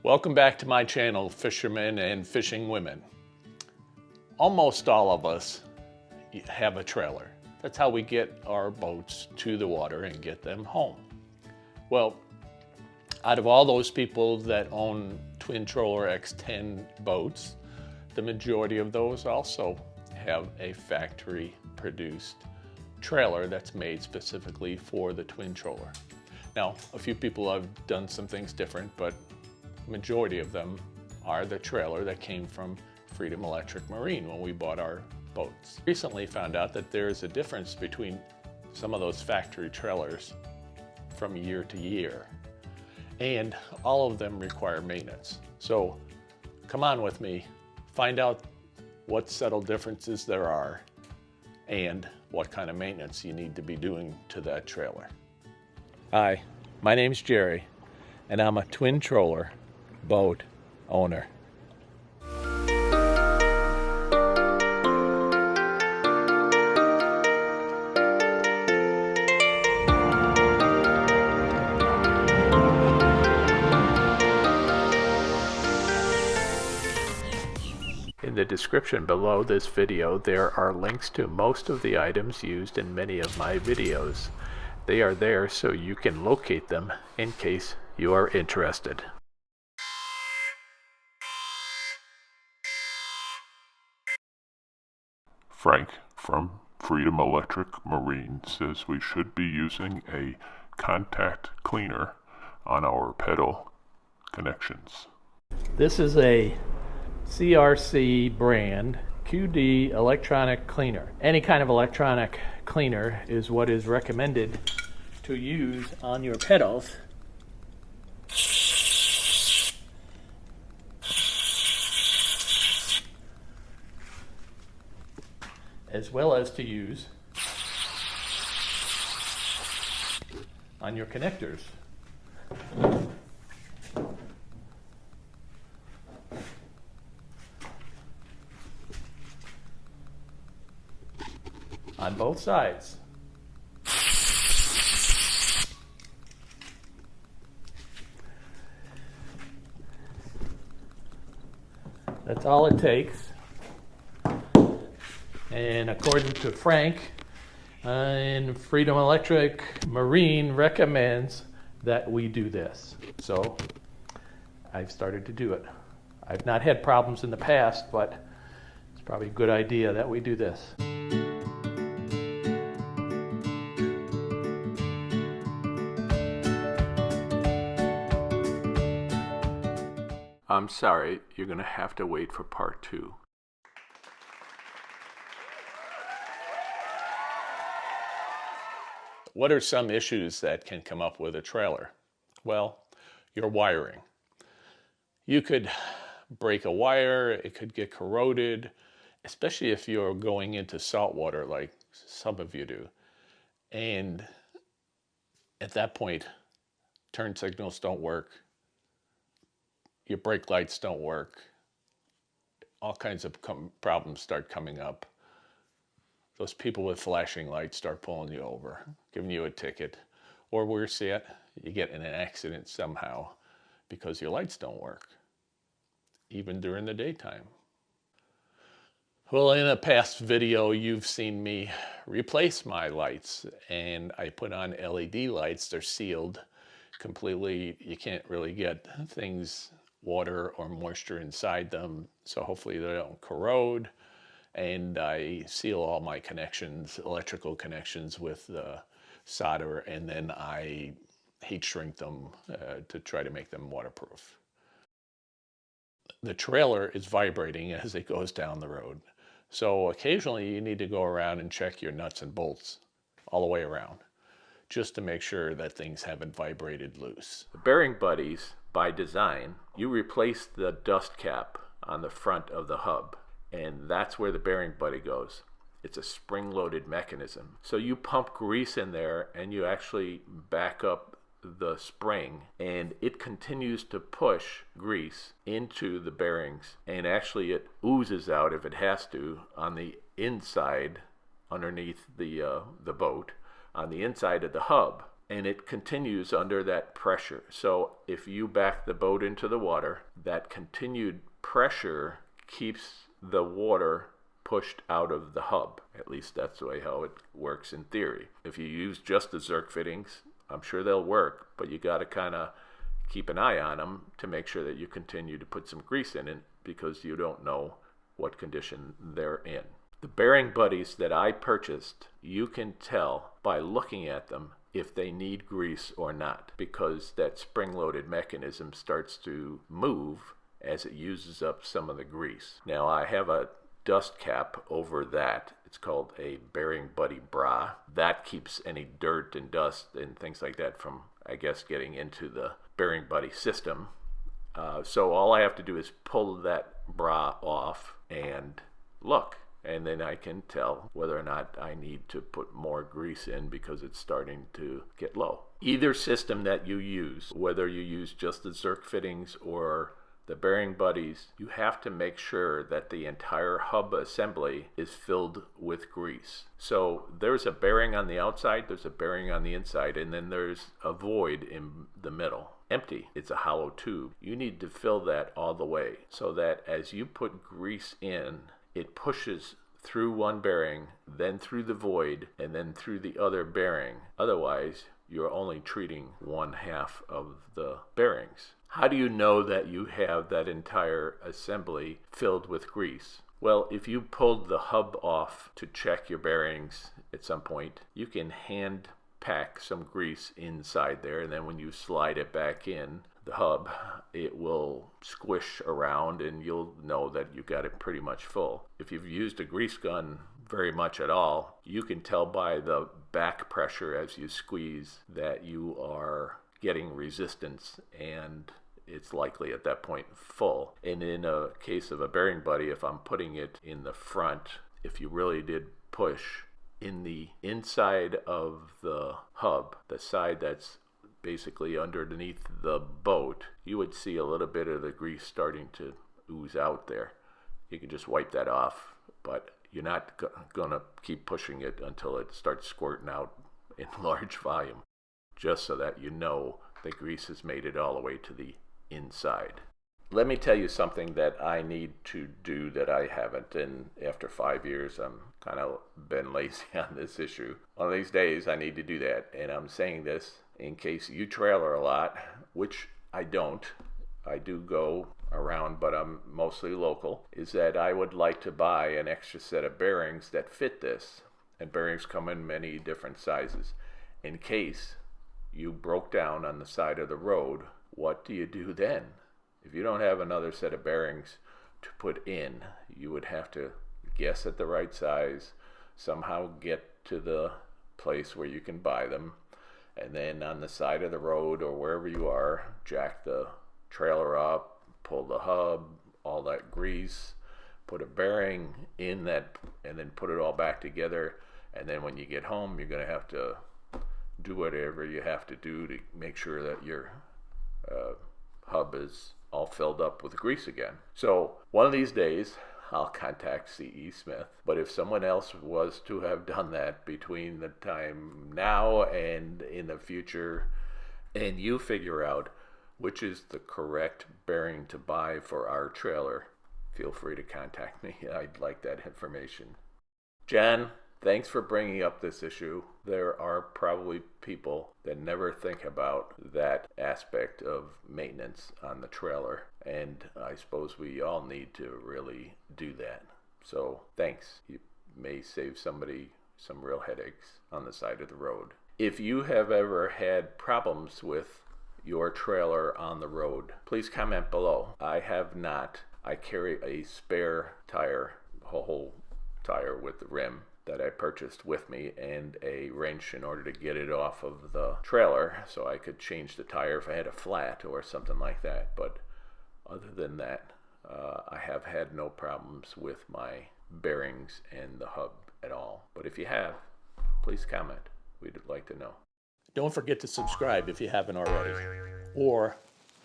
Welcome back to my channel, Fishermen and Fishing Women. Almost all of us have a trailer. That's how we get our boats to the water and get them home. Well, out of all those people that own TwinTroller X10 boats, the majority of those also have a factory-produced trailer that's made specifically for the TwinTroller. Now, a few people have done some things different, but the majority of them are the trailer that came from Freedom Electric Marine when we bought our boats. Recently found out that there is a difference between some of those factory trailers from year to year, and all of them require maintenance. So come on with me, find out what subtle differences there are and what kind of maintenance you need to be doing to that trailer. Hi, my name's Gerry, and I'm a TwinTroller boat owner. In the description below this video, there are links to most of the items used in many of my videos. They are there so you can locate them in case you are interested. Frank from Freedom Electric Marine says we should be using a contact cleaner on our pedal connections. This is a CRC brand QD electronic cleaner. Any kind of electronic cleaner is what is recommended to use on your pedals. As well as to use on your connectors. On both sides. That's all it takes. And according to Frank, and Freedom Electric Marine recommends that we do this. So I've started to do it. I've not had problems in the past, but it's probably a good idea that we do this. I'm sorry, you're going to have to wait for part 2. What are some issues that can come up with a trailer? Well, your wiring. You could break a wire, it could get corroded, especially if you're going into salt water like some of you do. And at that point, turn signals don't work. Your brake lights don't work. All kinds of problems start coming up. Those people with flashing lights start pulling you over, giving you a ticket, or worse yet, you get in an accident somehow because your lights don't work, even during the daytime. Well, in a past video, you've seen me replace my lights, and I put on LED lights. They're sealed completely. You can't really get things, water or moisture inside them, so hopefully they don't corrode. And I seal all my connections, electrical connections, with solder, and then I heat shrink them to try to make them waterproof. The trailer is vibrating as it goes down the road, so occasionally you need to go around and check your nuts and bolts all the way around, just to make sure that things haven't vibrated loose. The bearing buddies, by design, you replace the dust cap on the front of the hub, and that's where the bearing buddy goes. It's a spring-loaded mechanism. So you pump grease in there and you actually back up the spring, and it continues to push grease into the bearings, and actually it oozes out, if it has to, on the inside underneath the boat, on the inside of the hub. and it continues under that pressure. So if you back the boat into the water, that continued pressure keeps the water pushed out of the hub. At least that's the way how it works in theory. If you use just the ZERK fittings, I'm sure they'll work, but you got to kind of keep an eye on them to make sure that you continue to put some grease in it, because you don't know what condition they're in. The bearing buddies that I purchased, you can tell by looking at them if they need grease or not, because that spring-loaded mechanism starts to move as it uses up some of the grease. Now I have a dust cap over that. It's called a bearing buddy bra. That keeps any dirt and dust and things like that from, I guess, getting into the bearing buddy system. So all I have to do is pull that bra off and look, and then I can tell whether or not I need to put more grease in because it's starting to get low. Either system that you use, whether you use just the ZERK fittings or the bearing buddies, you have to make sure that the entire hub assembly is filled with grease. So there's a bearing on the outside, there's a bearing on the inside, and then there's a void in the middle. Empty. It's a hollow tube. You need to fill that all the way so that as you put grease in, it pushes through one bearing, then through the void, and then through the other bearing. Otherwise, you're only treating one half of the bearings. How do you know that you have that entire assembly filled with grease? Well, if you pulled the hub off to check your bearings at some point, you can hand pack some grease inside there, and then when you slide it back in the hub, it will squish around and you'll know that you got it pretty much full. If you've used a grease gun very much at all, you can tell by the back pressure as you squeeze that you are getting resistance, and it's likely at that point full. And in a case of a bearing buddy, if I'm putting it in the front, if you really did push in the inside of the hub, the side that's basically underneath the boat, you would see a little bit of the grease starting to ooze out there. You can just wipe that off, but you're not gonna keep pushing it until it starts squirting out in large volume, just so that you know the grease has made it all the way to the inside. Let me tell you something that I need to do that I haven't, and after 5 years I'm kind of been lazy on this issue. One of these days I need to do that, and I'm saying this in case you trailer a lot, which I don't. I do go around, but I'm mostly local, is that I would like to buy an extra set of bearings that fit this. And bearings come in many different sizes. In case you broke down on the side of the road, what do you do then? If you don't have another set of bearings to put in, you would have to guess at the right size, somehow get to the place where you can buy them, and then on the side of the road or wherever you are, jack the trailer up, pull the hub, all that grease, put a bearing in that, and then put it all back together. And then when you get home, you're going to have to do whatever you have to do to make sure that your hub is all filled up with grease again. So one of these days, I'll contact C.E. Smith. But if someone else was to have done that between the time now and in the future, and you figure out which is the correct bearing to buy for our trailer, feel free to contact me. I'd like that information. John, thanks for bringing up this issue. There are probably people that never think about that aspect of maintenance on the trailer, and I suppose we all need to really do that. So thanks. You may save somebody some real headaches on the side of the road. If you have ever had problems with your trailer on the road, please comment below. I have not. I carry a spare tire, a whole tire with the rim that I purchased with me, and a wrench in order to get it off of the trailer so I could change the tire if I had a flat or something like that. But other than that, I have had no problems with my bearings and the hub at all. But if you have, please comment. We'd like to know. Don't forget to subscribe if you haven't already, or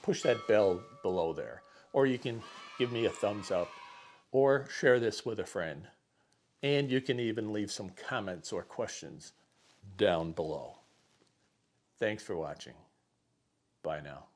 push that bell below there, or you can give me a thumbs up or share this with a friend. And you can even leave some comments or questions down below. Thanks for watching. Bye now.